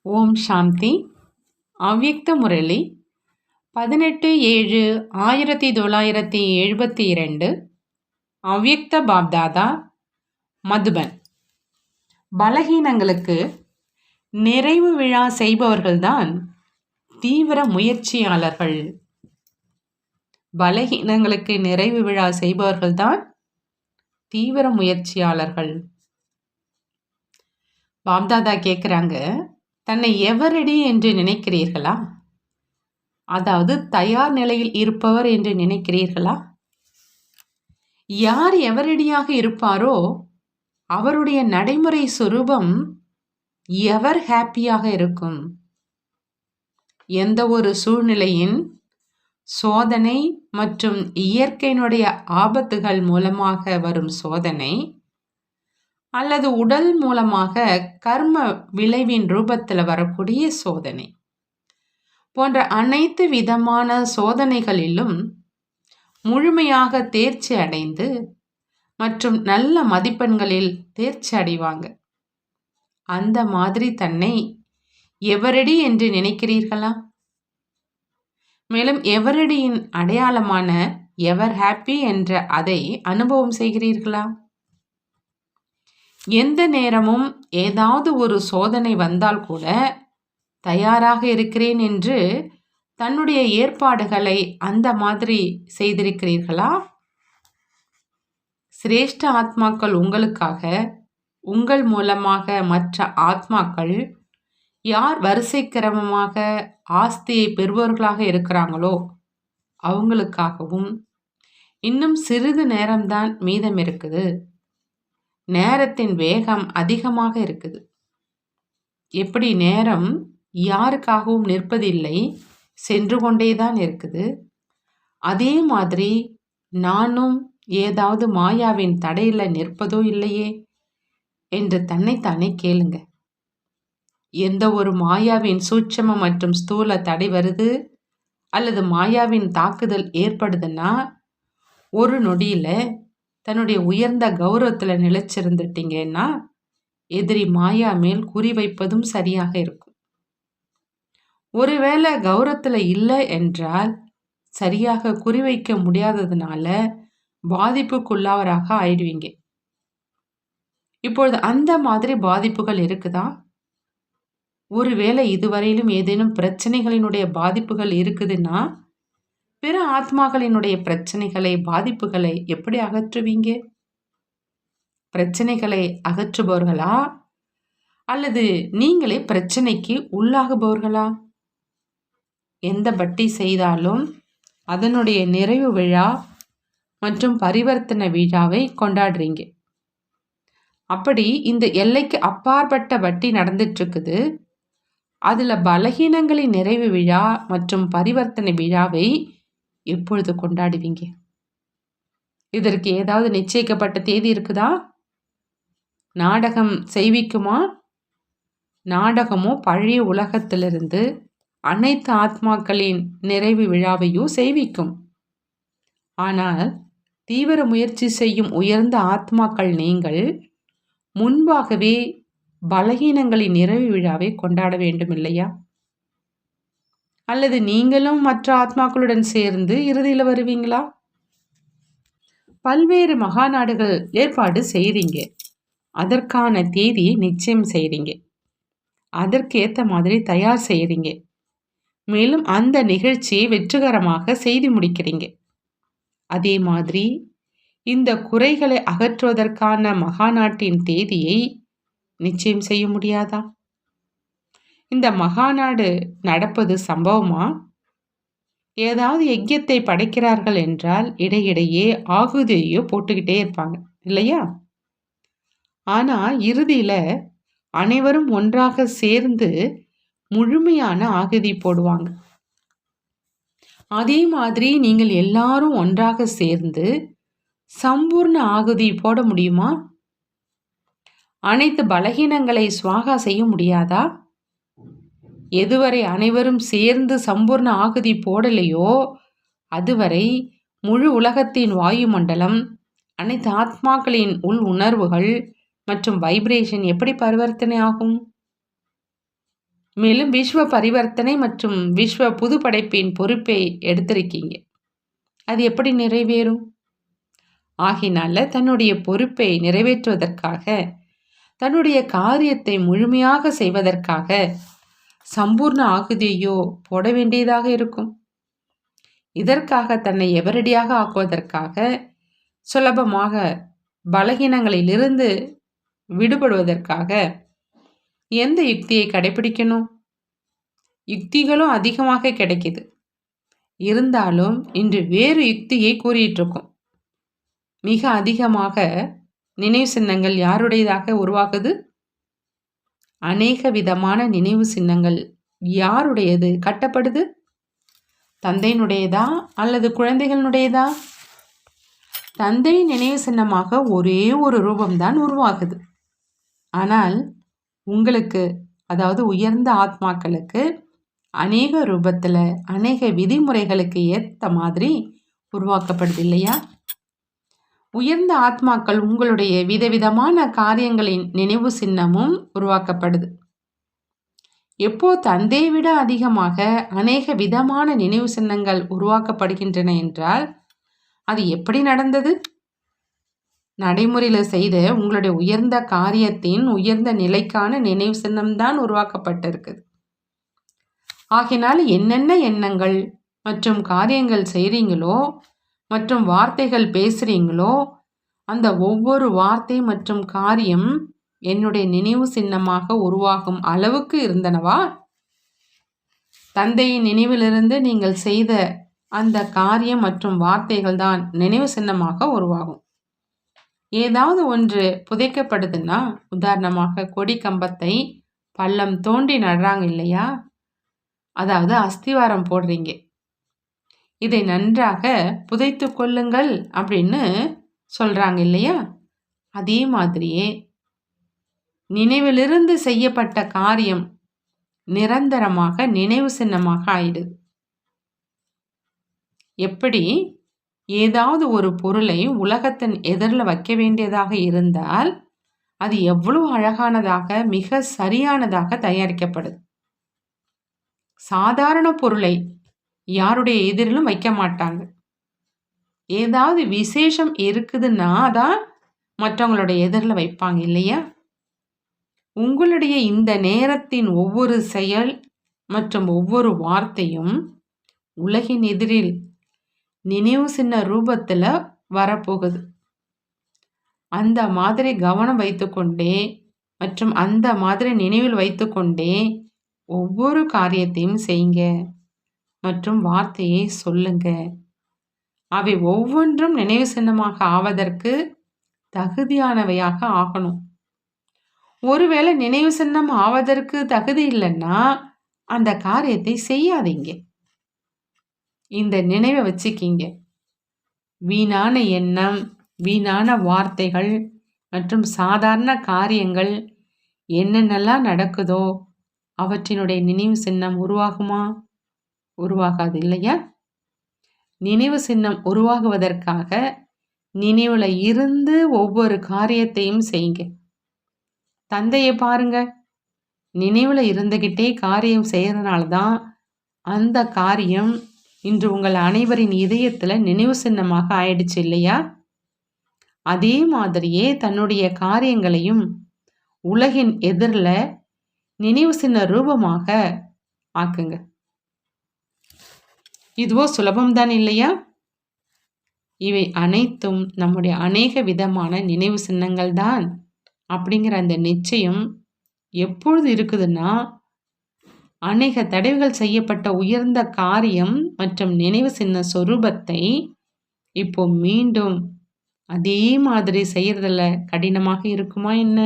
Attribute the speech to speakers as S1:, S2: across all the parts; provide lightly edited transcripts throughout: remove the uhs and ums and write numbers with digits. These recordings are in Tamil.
S1: ஓம் சாந்தி. அவ்யக்த முரளி 18/7/1972. அவ்யக்த பாப்தாதா, மதுபன். பலகீனங்களுக்கு நிறைவு விழா செய்பவர்கள்தான் தீவிர முயற்சியாளர்கள். பலகீனங்களுக்கு நிறைவு விழா செய்பவர்கள்தான் தீவிர முயற்சியாளர்கள். பாப்தாதா கேட்குறாங்க, தன்னை எவரடி என்று நினைக்கிறீர்களா? அதாவது தயார் நிலையில் இருப்பவர் என்று நினைக்கிறீர்களா? யார் எவரடியாக இருப்பாரோ அவருடைய நடைமுறை சுரூபம் எவர் ஹாப்பியாக இருக்கும். எந்த ஒரு சூழ்நிலையின் சோதனை மற்றும் இயற்கையினுடைய ஆபத்துகள் மூலமாக வரும் சோதனை அல்லது உடல் மூலமாக கர்ம விளைவின் ரூபத்தில் வரக்கூடிய சோதனை போன்ற அனைத்து விதமான சோதனைகளிலும் முழுமையாக தேர்ச்சி அடைந்து மற்றும் நல்ல மதிப்பெண்களில் தேர்ச்சி அடைவாங்க. அந்த மாதிரி தன்னை எவரடி என்று நினைக்கிறீர்களா? மேலும் எவரடியின் அடையாளமான எவர் ஹாப்பி என்ற அதை அனுபவம் செய்கிறீர்களா? எந்த நேரமும் ஏதாவது ஒரு சோதனை வந்தால் கூட தயாராக இருக்கிறேன் என்று தன்னுடைய ஏற்பாடுகளை அந்த மாதிரி செய்திருக்கிறீர்களா? சிரேஷ்ட ஆத்மாக்கள் உங்களுக்காக, உங்கள் மூலமாக மற்ற ஆத்மாக்கள் யார் வரிசை கிரமமாக ஆஸ்தியை பெறுபவர்களாக இருக்கிறாங்களோ அவங்களுக்காகவும் இன்னும் சிறிது நேரம்தான் மீதம் இருக்குது. நேரத்தின் வேகம் அதிகமாக இருக்குது. எப்படி நேரம் யாருக்காகவும் நிற்பதில்லை, சென்று கொண்டேதான் இருக்குது. அதே மாதிரி நானும் ஏதாவது மாயாவின் தடையில நிற்பதோ இல்லையே என்று தன்னைத்தானே கேளுங்க. எந்த ஒரு மாயாவின் சூட்சம மற்றும் ஸ்தூல தடை வருது அல்லது மாயாவின் தாக்குதல் ஏற்படுதுன்னா ஒரு நொடியில தன்னுடைய உயர்ந்த கௌரவத்தில் நிலைச்சிருந்துட்டீங்கன்னா எதிரி மாயா மேல் குறி வைப்பதும் சரியாக இருக்கும். ஒருவேளை கௌரவத்தில் இல்லை என்றால் சரியாக குறிவைக்க முடியாததுனால பாதிப்புக்குள்ளாவராக ஆயிடுவீங்க. இப்பொழுது அந்த மாதிரி பாதிப்புகள் இருக்குதா? ஒருவேளை இதுவரையிலும் ஏதேனும் பிரச்சனைகளினுடைய பாதிப்புகள் இருக்குதுன்னா பிற ஆத்மாக்களினுடைய பிரச்சனைகளை, பாதிப்புகளை எப்படி அகற்றுவீங்க? பிரச்சனைகளை அகற்றுபவர்களா அல்லது நீங்களே பிரச்சனைக்கு உள்ளாகுபவர்களா? எந்த பட்டி செய்தாலும் அதனுடைய நிறைவு விழா மற்றும் பரிவர்த்தனை விழாவை கொண்டாடுறீங்க. அப்படி இந்த எல்லைக்கு அப்பாற்பட்ட வட்டி நடந்துட்டு இருக்குது. அதுல பலகீனங்களின் நிறைவு விழா மற்றும் பரிவர்த்தனை விழாவை எப்பொழுது கொண்டாடுவீங்க? இதற்கு ஏதாவது நிச்சயிக்கப்பட்ட தேதி இருக்குதா? நாடகம் செய்விக்குமா? நாடகமோ பழைய உலகத்திலிருந்து அனைத்து ஆத்மாக்களின் நிறைவு விழாவையும் செய்விக்கும். ஆனால் தீவிர முயற்சி செய்யும் உயர்ந்த ஆத்மாக்கள் நீங்கள் முன்பாகவே பலகீனங்களின் நிறைவு விழாவை கொண்டாட வேண்டும் இல்லையா? அல்லது நீங்களும் மற்ற ஆத்மாக்களுடன் சேர்ந்து இறுதியில் வருவீங்களா? பல்வேறு மகாநாடுகள் ஏற்பாடு செய்கிறீங்க. அதற்கான தேதியை நிச்சயம் செய்கிறீங்க. அதற்கேற்ற மாதிரி தயார் செய்கிறீங்க. மேலும் அந்த நிகழ்ச்சியை வெற்றிகரமாக செய்து முடிக்கிறீங்க. அதே மாதிரி இந்த குறைகளை அகற்றுவதற்கான மகாநாட்டின் தேதியை நிச்சயம் செய்ய முடியாதா? இந்த மகாநாடு நடப்பது சம்பவமா? ஏதாவது யஜ்யத்தை படைக்கிறார்கள் என்றால் இடையிடையே ஆகுதியோ போட்டுக்கிட்டே இருப்பாங்க இல்லையா? ஆனா இறுதியில அனைவரும் ஒன்றாக சேர்ந்து முழுமையான ஆகுதி போடுவாங்க. அதே மாதிரி நீங்கள் எல்லாரும் ஒன்றாக சேர்ந்து சம்பூர்ண ஆகுதி போட முடியுமா? அனைத்து பலகீனங்களை சுவாகா செய்ய முடியாதா? எதுவரை அனைவரும் சேர்ந்து சம்பூர்ண ஆகுதி போடலையோ அதுவரை முழு உலகத்தின் வாயுமண்டலம், அனைத்து ஆத்மாக்களின் உள் உணர்வுகள் மற்றும் வைப்ரேஷன் எப்படி பரிவர்த்தனை ஆகும்? மேலும் விஸ்வ பரிவர்த்தனை மற்றும் விஸ்வ புதுப்படைப்பின் பொறுப்பை எடுத்திருக்கீங்க. அது எப்படி நிறைவேறும்? ஆகினால தன்னுடைய பொறுப்பை நிறைவேற்றுவதற்காக, தன்னுடைய காரியத்தை முழுமையாக செய்வதற்காக சம்பூர்ண ஆகுதியோ போட வேண்டியதாக இருக்கும். இதற்காக தன்னை எவரடியாக ஆக்குவதற்காக, சுலபமாக பலகீனங்களிலிருந்து விடுபடுவதற்காக எந்த யுக்தியை கடைபிடிக்கணும்? யுக்திகளும் அதிகமாக கிடைக்குது. இருந்தாலும் இன்று வேறு யுக்தியை கூறிட்டு இருக்கோம். மிக அதிகமாக நினைவு சின்னங்கள் யாருடையதாக உருவாகுது? அநேக விதமான நினைவு சின்னங்கள் யாருடையது கட்டப்படுது? தந்தையினுடையதா அல்லது குழந்தைகளுடையதா? தந்தை நினைவு சின்னமாக ஒரே ஒரு ரூபம்தான் உருவாகுது. ஆனால் உங்களுக்கு, அதாவது உயர்ந்த ஆத்மாக்களுக்கு அநேக ரூபத்தில் அநேக விதிமுறைகளுக்கு ஏற்ற மாதிரி உருவாக்கப்படுது இல்லையா? உயர்ந்த ஆத்மாக்கள் உங்களுடைய விதவிதமான காரியங்களின் நினைவு சின்னமும் உருவாக்கப்படுது. எப்போ தந்தையை விட அதிகமாக அநேக விதமான நினைவு சின்னங்கள் உருவாக்கப்படுகின்றன என்றால் அது எப்படி நடந்தது? நடைமுறையில் செய்த உங்களுடைய உயர்ந்த காரியத்தின் உயர்ந்த நிலைக்கான நினைவு சின்னம்தான் உருவாக்கப்பட்டிருக்குது. ஆகினால் என்னென்ன எண்ணங்கள் மற்றும் காரியங்கள் செய்கிறீங்களோ மற்றும் வார்த்தைகள் பேசுகிறீங்களோ அந்த ஒவ்வொரு வார்த்தை மற்றும் காரியம் என்னுடைய நினைவு சின்னமாக உருவாகும் அளவுக்கு இருந்தனவா? தந்தையின் நினைவிலிருந்து நீங்கள் செய்த அந்த காரியம் மற்றும் வார்த்தைகள் தான் நினைவு சின்னமாக உருவாகும். ஏதாவது ஒன்று புதைக்கப்படுதுன்னா, உதாரணமாக கொடி கம்பத்தை பள்ளம் தோண்டி நடுறாங்க இல்லையா? அதாவது அஸ்திவாரம் போடுறீங்க. இதை நன்றாக புதைத்து கொள்ளுங்கள் அப்படின்னு சொல்றாங்க இல்லையா? அதே மாதிரியே நினைவிலிருந்து செய்யப்பட்ட காரியம் நிரந்தரமாக நினைவு சின்னமாக ஆயிடுது. எப்படி ஏதாவது ஒரு பொருளை உலகத்தின் எதிரில் வைக்க வேண்டியதாக இருந்தால் அது எவ்வளவு அழகானதாக மிக சரியானதாக தயாரிக்கப்படுது. சாதாரண பொருளை யாருடைய எதிரிலும் வைக்க மாட்டாங்க. ஏதாவது விசேஷம் இருக்குதுன்னா தான் மற்றவங்களுடைய எதிரில் வைப்பாங்க இல்லையா? உங்களுடைய இந்த நேரத்தின் ஒவ்வொரு செயல் மற்றும் ஒவ்வொரு வார்த்தையும் உலகின் எதிரில் நினைவு சின்ன ரூபத்தில் வரப்போகுது. அந்த மாதிரி கவனம் வைத்துக்கொண்டே மற்றும் அந்த மாதிரி நினைவில் வைத்துக்கொண்டே ஒவ்வொரு காரியத்தையும் செய்யுங்க மற்றும் வார்த்தையை சொல்லுங்க. அவை ஒவ்வொன்றும் நினைவு சின்னமாக ஆவதற்கு தகுதியானவையாக ஆகணும். ஒருவேளை நினைவு சின்னம் ஆவதற்கு தகுதி இல்லைன்னா அந்த காரியத்தை செய்யாதீங்க. இந்த நினைவை வச்சுக்கிங்க. வீணான எண்ணம், வீணான வார்த்தைகள் மற்றும் சாதாரண காரியங்கள் என்னென்னலாம் நடக்குதோ அவற்றினுடைய நினைவு சின்னம் உருவாகுமா? உருவாகாது இல்லையா? நினைவு சின்னம் உருவாகுவதற்காக நினைவுல இருந்து ஒவ்வொரு காரியத்தையும் செய்யுங்க. தந்தையை பாருங்க, நினைவுல இருந்துகிட்டே காரியம் செய்யறதுனால தான் அந்த காரியம் இன்று உங்கள் அனைவரின் இதயத்துல நினைவு சின்னமாக ஆயிடுச்சு இல்லையா? அதே மாதிரியே தன்னுடைய காரியங்களையும் உலகின் எதிரில் நினைவு சின்ன ரூபமாக ஆக்குங்க. இதுவோ சுலபம்தான் இல்லையா? இவை அனைத்தும் நம்முடைய அநேக விதமான நினைவு சின்னங்கள் தான் அப்படிங்கிற அந்த நிச்சயம் எப்பொழுது இருக்குதுன்னா, அநேக தடவைகள் செய்யப்பட்ட உயர்ந்த காரியம் மற்றும் நினைவு சின்ன சொரூபத்தை இப்போ மீண்டும் அதே மாதிரி செய்யறதுல கடினமாக இருக்குமா என்ன?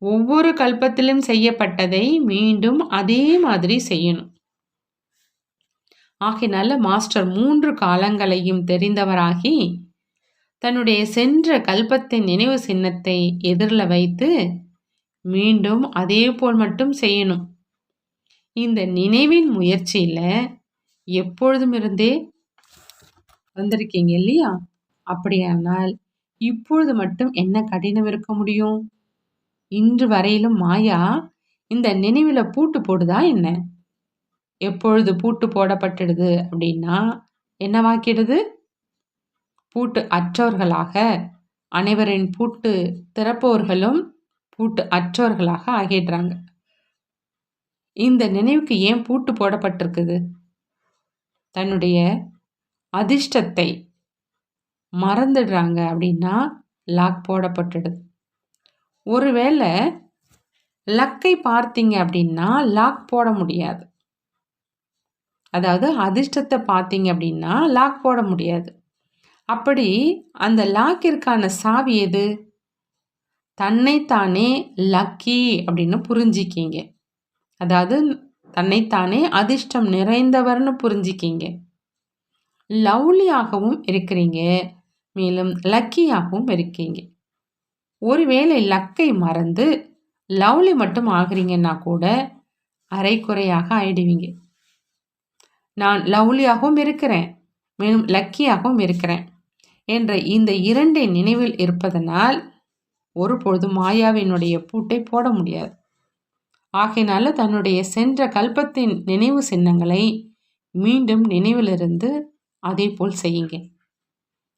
S1: ஒவ்வொரு கல்பத்திலும் செய்யப்பட்டதை மீண்டும் அதே மாதிரி செய்யணும். ஆகினால மாஸ்டர் 3 காலங்களையும் தெரிந்தவராகி தன்னுடைய சென்ற கல்பத்தின் நினைவு சின்னத்தை எதிரில் வைத்து மீண்டும் அதே போல் மட்டும் செய்யணும். இந்த நினைவின் முயற்சியில எப்பொழுதும் இருந்தே வந்திருக்கீங்க இல்லையா? அப்படியானால் இப்பொழுது மட்டும் என்ன கடினம் இருக்க முடியும்? இன்று வரையிலும் மாயா இந்த நினைவில் பூட்டு போடுதா என்ன? எப்பொழுது பூட்டு போடப்பட்டுடுது அப்படின்னா என்னவாக்கிடுது? பூட்டு அற்றவர்களாக, அனைவரின் பூட்டு திறப்பவர்களும் பூட்டு அற்றவர்களாக ஆகிடுறாங்க. இந்த நினைவுக்கு ஏன் பூட்டு போடப்பட்டிருக்குது? தன்னுடைய அதிர்ஷ்டத்தை மறந்துடுறாங்க அப்படின்னா லாக் போடப்பட்டுடுது. ஒருவேளை லக்கை பார்த்தீங்க அப்படின்னா லாக் போட முடியாது. அதாவது அதிர்ஷ்டத்தை பார்த்தீங்க அப்படின்னா லாக் போட முடியாது. அப்படி அந்த லாக்கிற்கான சாவி எது? தன்னைத்தானே லக்கி அப்படின்னு புரிஞ்சிக்கிங்க. அதாவது தன்னைத்தானே அதிர்ஷ்டம் நிறைந்தவர்னு புரிஞ்சிக்கிங்க. லவ்லியாகவும் இருக்கிறீங்க, மேலும் லக்கியாகவும் இருக்கீங்க. ஒருவேளை லக்கை மறந்து லவ்லி மட்டும் ஆகிறீங்கன்னா கூட அரைக்குறையாக ஆயிடுவீங்க. நான் லவ்லியாகவும் இருக்கிறேன், மேலும் லக்கியாகவும் இருக்கிறேன் என்ற இந்த இரண்டை நினைவில் இருப்பதனால் ஒருபொழுதும் மாயாவினுடைய பூட்டை போட முடியாது. ஆகையினால தன்னுடைய சென்ற கல்பத்தின் நினைவு சின்னங்களை மீண்டும் நினைவிலிருந்து அதே போல் செய்யுங்க.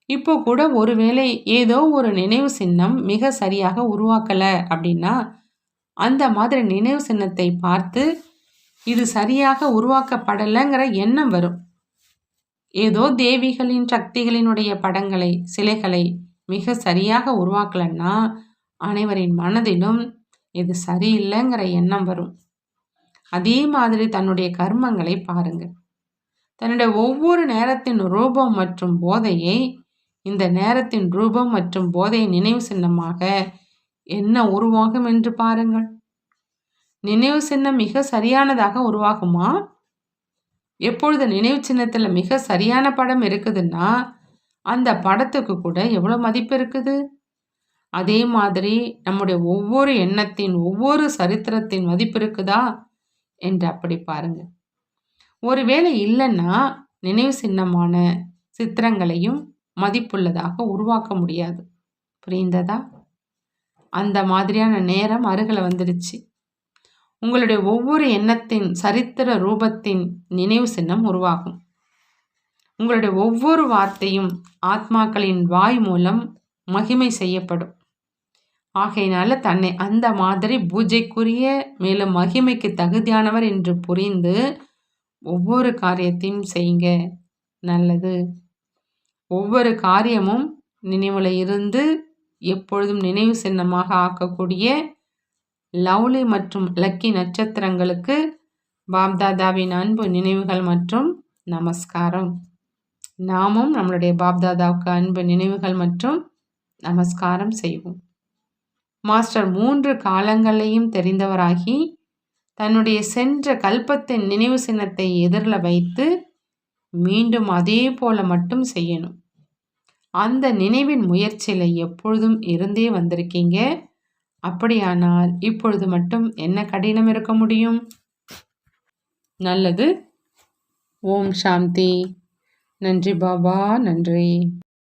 S1: இப்போ கூட ஒருவேளை ஏதோ ஒரு நினைவு சின்னம் மிக சரியாக உருவாக்கலை அப்படின்னா அந்த மாதிரி நினைவு சின்னத்தை பார்த்து இது சரியாக உருவாக்கப்படலைங்கிற எண்ணம் வரும். ஏதோ தேவிகளின் சக்திகளினுடைய படங்களை, சிலைகளை மிக சரியாக உருவாக்கலைன்னா அனைவரின் மனதிலும் இது சரியில்லைங்கிற எண்ணம் வரும். அதே மாதிரி தன்னுடைய கர்மங்களை பாருங்க. தன்னுடைய ஒவ்வொரு நேரத்தின் ரூபம் மற்றும் போதையை இந்த நேரத்தின் ரூபம் மற்றும் போதை நினைவு சின்னமாக என்ன உருவாகும் என்று பாருங்கள். நினைவு சின்னம் மிக சரியானதாக உருவாகுமா? எப்பொழுது நினைவு சின்னத்தில் மிக சரியான படம் இருக்குதுன்னா அந்த படத்துக்கு கூட எவ்வளோ மதிப்பு இருக்குது. அதே மாதிரி நம்முடைய ஒவ்வொரு எண்ணத்தின் ஒவ்வொரு சரித்திரத்தின் மதிப்பு இருக்குதா என்று அப்படி பாருங்க. ஒருவேளை இல்லைன்னா நினைவு சின்னமான சித்திரங்களையும் மதிப்புள்ளதாக உருவாக்க முடியாது. புரிந்ததா? அந்த மாதிரியான நேரம் அருகில் வந்துடுச்சு. உங்களுடைய ஒவ்வொரு எண்ணத்தின் சரித்திர ரூபத்தின் நினைவு சின்னம் உருவாகும். உங்களுடைய ஒவ்வொரு வார்த்தையும் ஆத்மாக்களின் வாய் மூலம் மகிமை செய்யப்படும். ஆகையினால தன்னை அந்த மாதிரி பூஜைக்குரிய மேலும் மகிமைக்கு தகுதியானவர் என்று புரிந்து ஒவ்வொரு காரியத்தையும் செய்யுங்க. நல்லது. ஒவ்வொரு காரியமும் நினைவில் இருந்து எப்பொழுதும் நினைவு சின்னமாக ஆக்கக்கூடிய லவ்லி மற்றும் லக்கி நட்சத்திரங்களுக்கு பாப்தாதாவின் அன்பு நினைவுகள் மற்றும் நமஸ்காரம். நாமும் நம்மளுடைய பாப்தாதாவுக்கு அன்பு நினைவுகள் மற்றும் நமஸ்காரம் செய்வோம். மாஸ்டர் 3 காலங்களையும் தெரிந்தவராகி தன்னுடைய சென்ற கல்பத்தின் நினைவு சின்னத்தை எதிரில் வைத்து மீண்டும் அதே போல மட்டும் செய்யணும். அந்த நினைவின் முயற்சியில் எப்பொழுதும் இருந்தே வந்திருக்கீங்க. அப்படியானால் இப்பொழுது மட்டும் என்ன கடினம் இருக்க முடியும்? நல்லது. ஓம் சாந்தி. நன்றி பாபா, நன்றி.